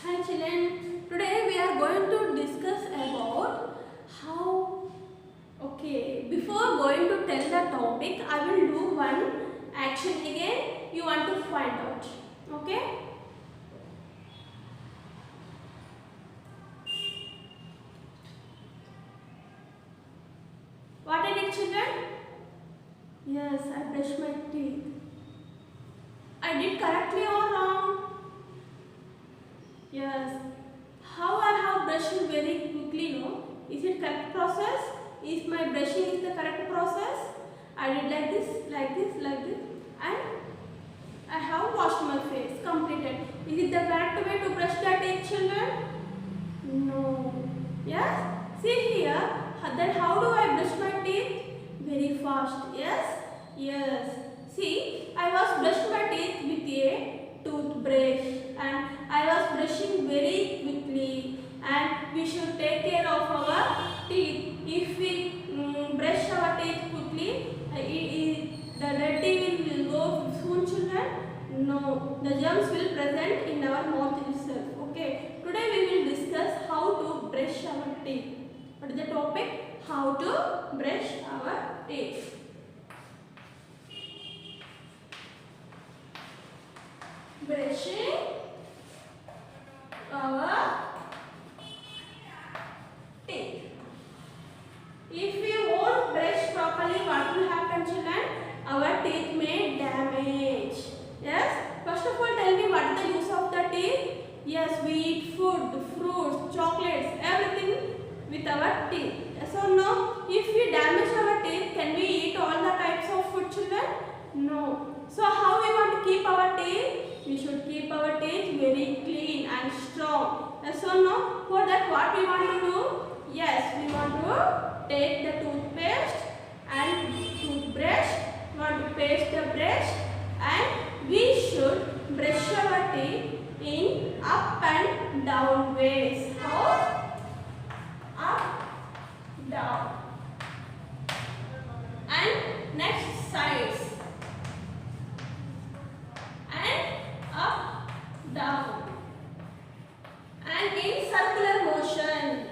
Hi children, today we are going to discuss about how, before going to tell the topic, I will do one action again, you want to find out, okay? What I did children? Yes, I brushed my teeth. I did correctly or wrong? Yes. How I have brushed very quickly, no? Is it correct process? Is my brushing is the correct process? I did like this, like this, like this, and I have washed my face, completed. Is it the correct way to brush the teeth, children? No. Yes? See here, then how do I brush my teeth? Very fast. Yes? Yes. See, I was brushing my teeth with a toothbrush and I was brushing very quickly, and we should take care of our teeth. If we brush our teeth quickly, the dirty will go soon, children. No, the germs will present in our mouth itself. Okay, today we will discuss how to brush our teeth. What is the topic? How to brush our teeth. Brushing our teeth. If we won't brush properly, what will happen, children? Our teeth may damage. Yes? First of all, tell me what is the use of the teeth? Yes, we eat food, fruits, chocolates, everything with our teeth. Yes or no? If we damage our teeth, can we eat all the types of food, children? No. So how we want to keep our teeth? We should keep our teeth very clean and strong. Yes or no? For that, what we want to do? Yes, we want to take the toothpaste and toothbrush. We want to paste the brush, and we should brush our teeth in up and down ways. How? Up, down. And next sides. And up, down. And in circular motion.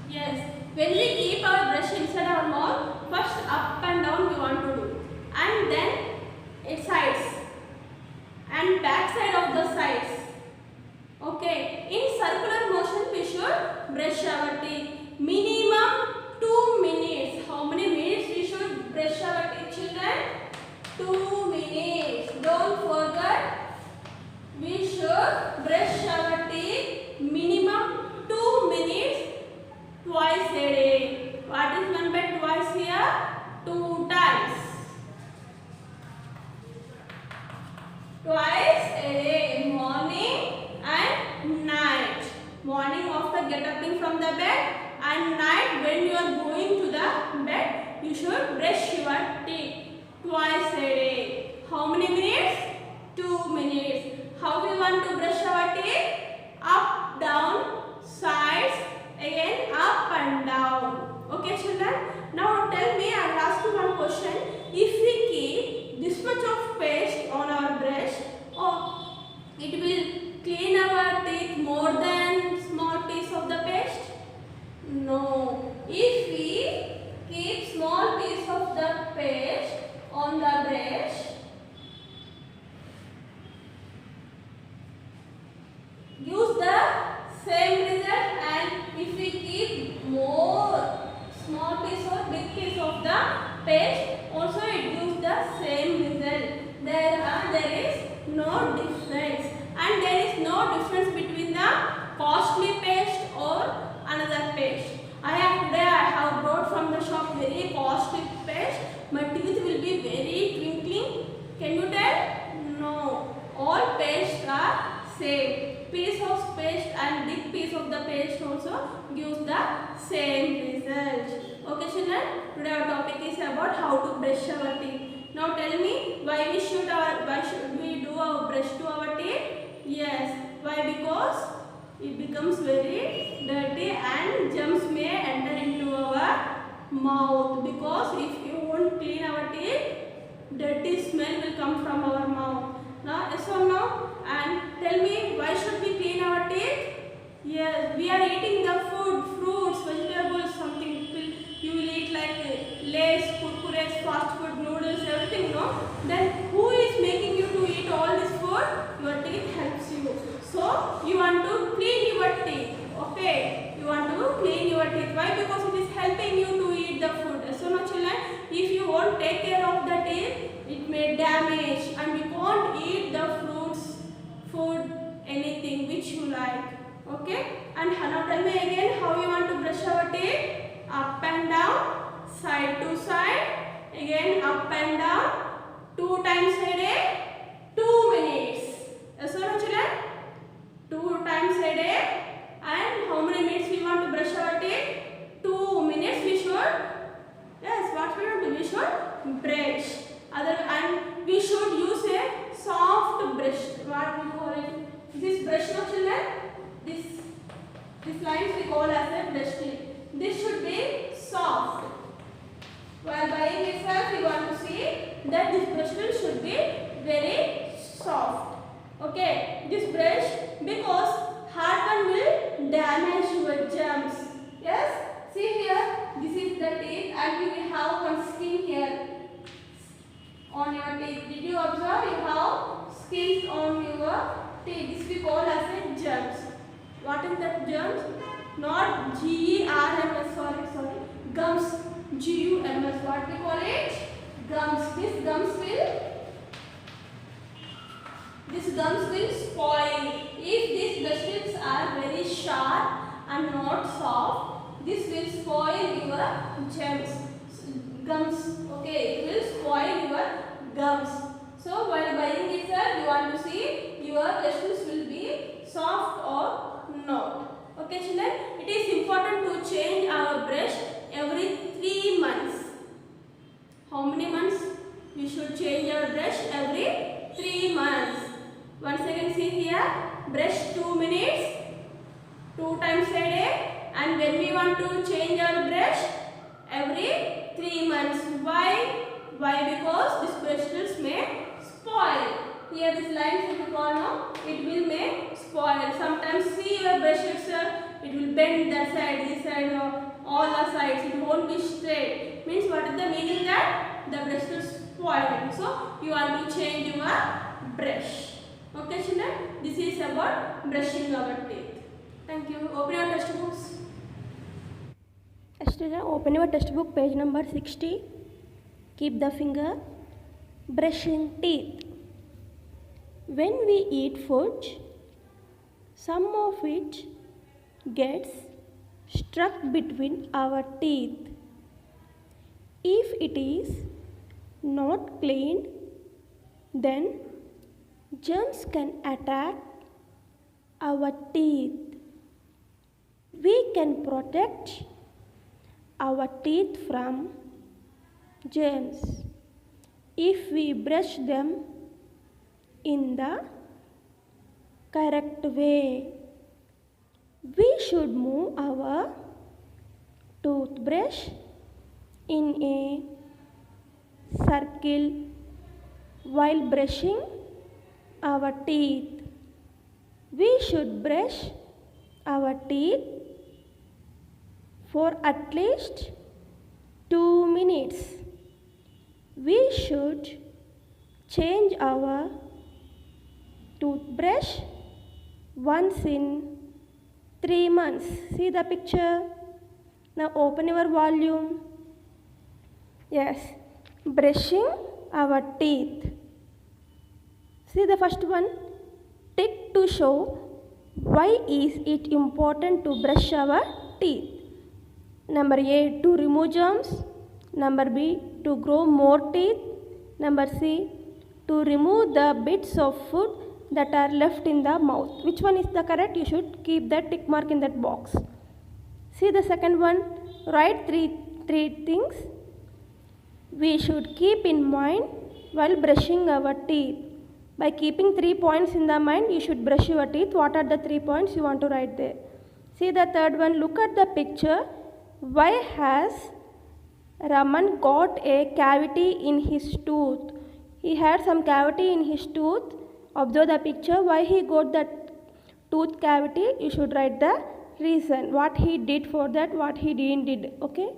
Yes, when we keep our brush inside our mouth, first up and down we want to do, and then its sides and back side of the sides. Okay, in circular motion we should brush our teeth. Minimum 2 minutes. How many minutes we should brush our teeth, children? 2 minutes. Don't forget, we should brush our teeth minimum 2 minutes. Twice a day. What is meant by twice here? 2 times. Twice a day. Morning and night. Morning after get up from the bed, and night when you are going to the bed, you should brush your teeth. Twice a day. How many minutes? 2 minutes. How we want to brush our teeth? Up, down, sides, again up and down. Okay, children? Now tell me, I will ask you one question. If we keep this much of paste on our brush, it will clean our teeth more than small piece of the paste? No. If we keep small piece of the paste on the brush, gives the same result, and if we keep more small piece or big piece of the paste, also it gives the same result. There is no difference, and there is no difference between the costly paste or another paste. Today I have brought from the shop very costly paste. My teeth will be very twinkling. Can you tell? No. All pastes are same. Piece of paste and big piece of the paste also gives the same result. Okay, children? Today our topic is about how to brush our teeth. Now tell me, why should we do our brush to our teeth? Yes. Why? Because it becomes very dirty and germs may enter into our mouth. Because if you won't clean our teeth, dirty smell come from our mouth. Now, yes or no? And tell me, why should we clean our teeth? Yes, we are eating the food, fruits, vegetables, something. You will eat like Lays, kurkures, fast food, noodles, everything, no? Then who is making you to eat all this food? Your teeth helps you. So you want to clean your teeth. Okay, you want to clean your teeth. Why? Because it is helping you to eat the food. So no children, if you won't take care of the teeth, it may damage and you won't eat the fruits, food, anything which you like. Okay, and now tell me again how you want to brush our teeth. Up and down, side to side, again up and down, 2 times a day, 2 minutes. Yes or no children? 2 times a day. And how many minutes we want to brush our teeth? 2 minutes we should. Yes, what we want to do? We should brush. And we should use a soft brush. What we call it? This brush, no children? This lines we call as a brush tip. This should be soft. While buying itself, we want to see that this brush should be very soft. Okay, this brush, because hard one will damage your germs. Yes, see here, this is the teeth and you will have one skin here on your teeth. Did you observe? You have skins on your teeth. This we call as a germs. What is that germs? Not G-E-R-M-S, sorry, gums, G-U-M-S, what we call it? Gums. These gums will spoil. If these brushes are very sharp and not soft, this will spoil your gums. Okay, it will spoil your gums. So while buying it, sir, you want to see your brushes will be soft or not. Okay children, it is important to change our brush every 3 months. How many months? We should change our brush every 3 months. Once again see here, brush 2 minutes, 2 times a day, and when we want to change our brush every 3 months. Why? Because this brushes may spoil. Here this line if you call now, it will may spoil. Sometimes see your brush itself, it will bend that side, this side, all the sides. It won't be straight. Means what is the meaning that the brush will spoil. So you want to change your brush. Okay children, this is about brushing our teeth. Thank you. Open your textbooks. Student, open your textbook, page number 60. Keep the finger. Brushing teeth. When we eat food, some of it gets stuck between our teeth. If it is not cleaned, then germs can attack our teeth. We can protect our teeth from germs if we brush them in the correct way. We should move our toothbrush in a circle while brushing our teeth. We should brush our teeth for at least 2 minutes. We should change our toothbrush once in 3 months. See the picture. Now open your volume. Yes, brushing our teeth. See the first one. Tick to show why is it important to brush our teeth. Number A, to remove germs. Number B, to grow more teeth. Number C, to remove the bits of food that are left in the mouth. Which one is the correct? You should keep that tick mark in that box. See the second one. Write three things we should keep in mind while brushing our teeth. By keeping 3 points in the mind, you should brush your teeth. What are the 3 points you want to write there? See the third one. Look at the picture. Why has Raman got a cavity in his tooth? He had some cavity in his tooth. Observe the picture. Why he got that tooth cavity? You should write the reason. What he did for that, what he didn't did. Okay.